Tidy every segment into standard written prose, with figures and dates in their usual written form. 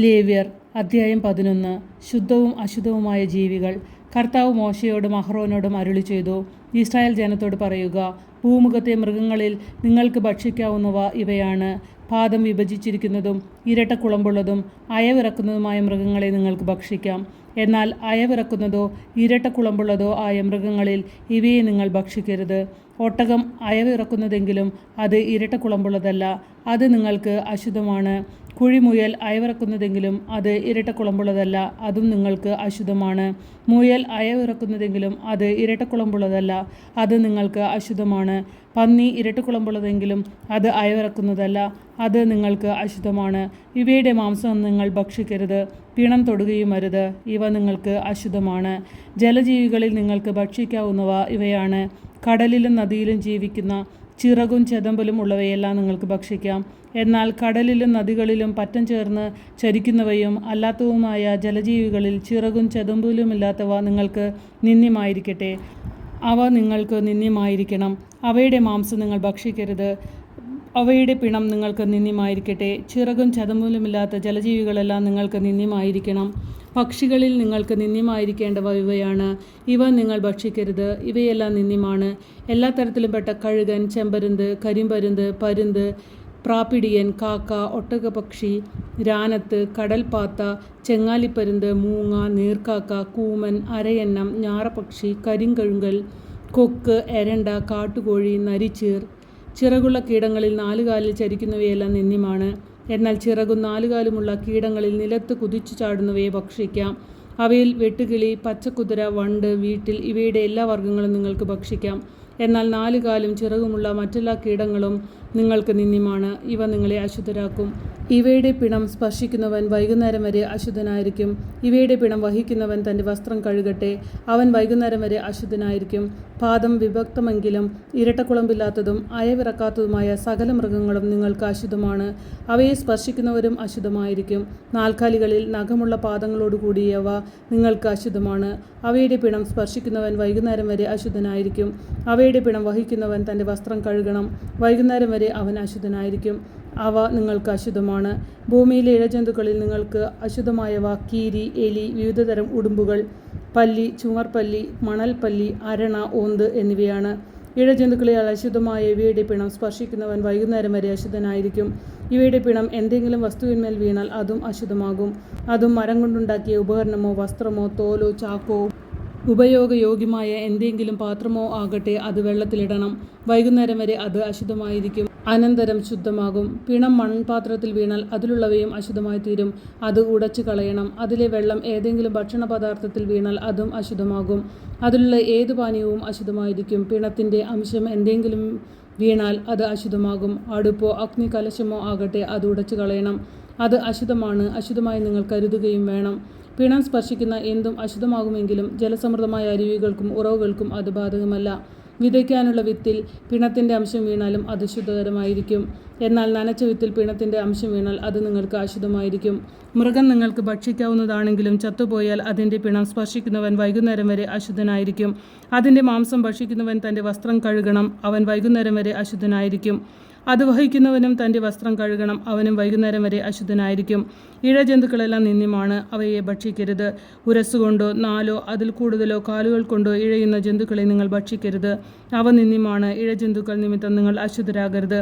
ലേവ്യർ അധ്യായം 11. ശുദ്ധവും അശുദ്ധവുമായ ജീവികൾ. കർത്താവ് മോശയോടും അഹ്റോനോടും അരുളിച്ചെയ്തു, ഇസ്രായേൽ ജനത്തോട് പറയുക, ഭൂമുഖത്തെ മൃഗങ്ങളിൽ നിങ്ങൾക്ക് ഭക്ഷിക്കാവുന്നവ ഇവയാണ്. പാദം വിഭജിച്ചിരിക്കുന്നതും ഇരട്ടക്കുളമ്പുള്ളതും അയവിറക്കുന്നതുമായ മൃഗങ്ങളെ നിങ്ങൾക്ക് ഭക്ഷിക്കാം. എന്നാൽ അയവിറക്കുന്നതോ ഇരട്ടക്കുളമ്പുള്ളതോ ആയ മൃഗങ്ങളിൽ ഇവയെ നിങ്ങൾ ഭക്ഷിക്കരുത്. ഒട്ടകം അയവിറക്കുന്നതെങ്കിലും അത് ഇരട്ടക്കുളമ്പുള്ളതല്ല, അത് നിങ്ങൾക്ക് അശുദ്ധമാണ്. കുഴിമുയൽ അയവിറക്കുന്നതെങ്കിലും അത് ഇരട്ടക്കുളമ്പുള്ളതല്ല, അതും നിങ്ങൾക്ക് അശുദ്ധമാണ്. മുയൽ അയവിറക്കുന്നതെങ്കിലും അത് ഇരട്ടക്കുളമ്പുള്ളതല്ല, അത് നിങ്ങൾക്ക് അശുദ്ധമാണ്. പന്നി ഇരട്ടക്കുളമ്പുള്ളതെങ്കിലും അത് അയവിറക്കുന്നതല്ല, അത് നിങ്ങൾക്ക് അശുദ്ധമാണ്. ഇവയുടെ മാംസം നിങ്ങൾ ഭക്ഷിക്കരുത്, പിണം തൊടുകയും അരുത്, ഇവ നിങ്ങൾക്ക് അശുദ്ധമാണ്. ജലജീവികളിൽ നിങ്ങൾക്ക് ഭക്ഷിക്കാവുന്നവ ഇവയാണ്. കടലിലും നദിയിലും ജീവിക്കുന്ന ചിറകും ചെതമ്പലും ഉള്ളവയെല്ലാം നിങ്ങൾക്ക് ഭക്ഷിക്കാം. എന്നാൽ കടലിലും നദികളിലും പറ്റം ചേർന്ന് ചരിക്കുന്നവയും അല്ലാത്തതുമായ ജലജീവികളിൽ ചിറകും ചെതമ്പലുമില്ലാത്തവ നിങ്ങൾക്ക് നിന്ദ്യമായിരിക്കട്ടെ. അവ നിങ്ങൾക്ക് നിന്ദ്യമായിരിക്കണം. അവയുടെ മാംസം നിങ്ങൾ ഭക്ഷിക്കരുത്, അവയുടെ പിണം നിങ്ങൾക്ക് നിന്ദ്യമായിരിക്കട്ടെ. ചിറകും ചെതമ്പലുമില്ലാത്ത ജലജീവികളെല്ലാം നിങ്ങൾക്ക് നിന്ദ്യമായിരിക്കണം. പക്ഷികളിൽ നിങ്ങൾക്ക് നിന്ദ്യമായിരിക്കേണ്ടവ ഇവയാണ്. ഇവ നിങ്ങൾ ഭക്ഷിക്കരുത്, ഇവയെല്ലാം നിന്ദ്യമാണ്. എല്ലാ തരത്തിലും പെട്ട കഴുകൻ, ചെമ്പരുന്ത്, കരിമ്പരുന്ത്, പരുന്ത്, പ്രാപ്പിടിയൻ, കാക്ക, ഒട്ടകപ്പക്ഷി, രാനത്ത്, കടൽപ്പാത്ത, ചെങ്ങാലിപ്പരുന്ത്, മൂങ്ങ, നീർക്കാക്ക, കൂമൻ, അരയന്നം, ഞാറപ്പക്ഷി, കരിങ്കഴുങ്കൽ, കൊക്ക്, എരണ്ട, കാട്ടുകോഴി, നരിച്ചീർ. ചിറകുള്ള കീടങ്ങളിൽ 4 കാലിൽ ചരിക്കുന്നവയെല്ലാം നിന്ദ്യമാണ്. എന്നാൽ ചിറകും 4 കാലുമുള്ള കീടങ്ങളിൽ നിലത്ത് കുതിച്ചു ചാടുന്നവയെ ഭക്ഷിക്കാം. അവയിൽ വെട്ടുകിളി, പച്ചക്കുതിര, വണ്ട്, വീട്ടിൽ ഇവയുടെ എല്ലാ വർഗ്ഗങ്ങളും നിങ്ങൾക്ക് ഭക്ഷിക്കാം. എന്നാൽ 4 കാലും ചിറകുമുള്ള മറ്റെല്ലാ കീടങ്ങളും നിങ്ങൾക്ക് നിന്ദ്യമാണ്, ഇവ നിങ്ങളെ അശുദ്ധരാക്കും. ഇവയുടെ പിണം സ്പർശിക്കുന്നവൻ വൈകുന്നേരം വരെ അശുദ്ധനായിരിക്കും. ഇവയുടെ പിണം വഹിക്കുന്നവൻ തൻ്റെ വസ്ത്രം കഴുകട്ടെ, അവൻ വൈകുന്നേരം വരെ അശുദ്ധനായിരിക്കും. പാദം വിഭക്തമെങ്കിലും ഇരട്ടക്കുളമ്പില്ലാത്തതും അയവിറക്കാത്തതുമായ സകല മൃഗങ്ങളും നിങ്ങൾക്ക് അശുദ്ധമാണ്, അവയെ സ്പർശിക്കുന്നവരും അശുദ്ധമായിരിക്കും. 4 കാലികളിൽ നഖമുള്ള പാദങ്ങളോടുകൂടിയവ നിങ്ങൾക്ക് അശുദ്ധമാണ്. അവയുടെ പിണം സ്പർശിക്കുന്നവൻ വൈകുന്നേരം വരെ അശുദ്ധനായിരിക്കും. അവയുടെ പിണം വഹിക്കുന്നവൻ തൻ്റെ വസ്ത്രം കഴുകണം, വൈകുന്നേരം വരെ അവൻ അശുദ്ധനായിരിക്കും. അവ നിങ്ങൾക്ക് അശുദ്ധമാണ്. ഭൂമിയിലെ ഇഴജന്തുക്കളിൽ നിങ്ങൾക്ക് അശുദ്ധമായവ കീരി, എലി, വിവിധതരം ഉടുമ്പുകൾ, പല്ലി, ചുമർപല്ലി, മണൽപ്പല്ലി, അരണ, ഓന്ത് എന്നിവയാണ്. ഇഴജന്തുക്കളിൽ അശുദ്ധമായ ഇവയുടെ പിണം സ്പർശിക്കുന്നവൻ വൈകുന്നേരം വരെ അശുദ്ധനായിരിക്കും. ഇവയുടെ പിണം എന്തെങ്കിലും വസ്തുവിന്മേൽ വീണാൽ അതും അശുദ്ധമാകും. അതും മരം കൊണ്ടുണ്ടാക്കിയ ഉപകരണമോ വസ്ത്രമോ തോലോ ചാക്കോ ഉപയോഗയോഗ്യമായ എന്തെങ്കിലും പാത്രമോ ആകട്ടെ, അത് വെള്ളത്തിലിടണം. വൈകുന്നേരം വരെ അത് അശുദ്ധമായിരിക്കും, അനന്തരം ശുദ്ധമാകും. പിണം മൺപാത്രത്തിൽ വീണാൽ അതിലുള്ളവയും അശുദ്ധമായി തീരും, അത് ഉടച്ചു കളയണം. അതിലെ വെള്ളം ഏതെങ്കിലും ഭക്ഷണ പദാർത്ഥത്തിൽ വീണാൽ അതും അശുദ്ധമാകും. അതിലുള്ള ഏതു പാനീയവും അശുദ്ധമായിരിക്കും. പിണത്തിൻ്റെ അംശം എന്തെങ്കിലും വീണാൽ അത് അശുദ്ധമാകും. അടുപ്പോ അഗ്നികലശമോ ആകട്ടെ, അത് ഉടച്ചു കളയണം, അത് അശുദ്ധമാണ്, അശുദ്ധമായി നിങ്ങൾ കരുതുകയും വേണം. പിണം സ്പർശിക്കുന്ന എന്തും അശുദ്ധമാകുമെങ്കിലും ജലസമൃദ്ധമായ അരുവികൾക്കും ഉറവുകൾക്കും അത് ബാധകമല്ല. വിതയ്ക്കാനുള്ള വിത്തിൽ പിണത്തിൻ്റെ അംശം വീണാലും അത് ശുദ്ധകരമായിരിക്കും. എന്നാൽ നനച്ച വിത്തിൽ പിണത്തിൻ്റെ അംശം വീണാൽ അത് നിങ്ങൾക്ക് അശുദ്ധമായിരിക്കും. മൃഗം നിങ്ങൾക്ക് ഭക്ഷിക്കാവുന്നതാണെങ്കിലും ചത്തുപോയാൽ അതിൻ്റെ പിണം സ്പർശിക്കുന്നവൻ വൈകുന്നേരം വരെ അശുദ്ധനായിരിക്കും. അതിൻ്റെ മാംസം ഭക്ഷിക്കുന്നവൻ തൻ്റെ വസ്ത്രം കഴുകണം, അവൻ വൈകുന്നേരം വരെ അശുദ്ധനായിരിക്കും. അത് വഹിക്കുന്നവനും തൻ്റെ വസ്ത്രം കഴുകണം, അവനും വൈകുന്നേരം വരെ അശുദ്ധനായിരിക്കും. ഇഴജന്തുക്കളെല്ലാം നിന്ദ്യമാണ്, അവയെ ഭക്ഷിക്കരുത്. ഉരസ്സുകൊണ്ടോ 4 അതിൽ കൂടുതലോ കാലുകൾ കൊണ്ടോ ഇഴയുന്ന ജന്തുക്കളെ നിങ്ങൾ ഭക്ഷിക്കരുത്, അവ നിന്ദ്യമാണ്. ഇഴജന്തുക്കൾ നിമിത്തം നിങ്ങൾ അശുദ്ധരാകരുത്.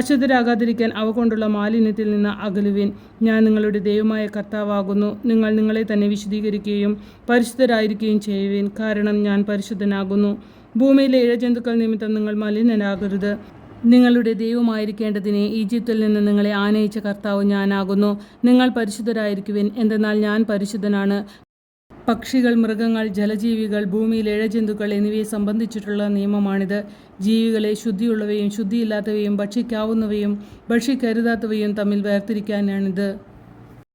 അശുദ്ധരാകാതിരിക്കാൻ അവ കൊണ്ടുള്ള മാലിന്യത്തിൽ നിന്ന് അകലുവിൻ. ഞാൻ നിങ്ങളുടെ ദൈവമായ കർത്താവാകുന്നു. നിങ്ങൾ നിങ്ങളെ തന്നെ വിശുദ്ധീകരിക്കുകയും പരിശുദ്ധരായിരിക്കുകയും ചെയ്യുവിൻ, കാരണം ഞാൻ പരിശുദ്ധനാകുന്നു. ഭൂമിയിലെ ഇഴജന്തുക്കൾ നിമിത്തം നിങ്ങൾ മലിനരാകരുത്. നിങ്ങളുടെ ദൈവമായിരിക്കേണ്ടതിന് ഈജിപ്തിൽ നിന്ന് നിങ്ങളെ ആനയിച്ച കർത്താവ് ഞാനാകുന്നു. നിങ്ങൾ പരിശുദ്ധരായിരിക്കുവിൻ, എന്തെന്നാൽ ഞാൻ പരിശുദ്ധനാണ്. പക്ഷികൾ, മൃഗങ്ങൾ, ജലജീവികൾ, ഭൂമിയിലെ ഇഴജന്തുക്കൾ എന്നിവയെ സംബന്ധിച്ചിട്ടുള്ള നിയമമാണിത്. ജീവികളെ ശുദ്ധിയുള്ളവയും ശുദ്ധിയില്ലാത്തവയും ഭക്ഷിക്കാവുന്നവയും ഭക്ഷിക്കരുതാത്തവയും തമ്മിൽ വേർതിരിക്കാനാണിത്.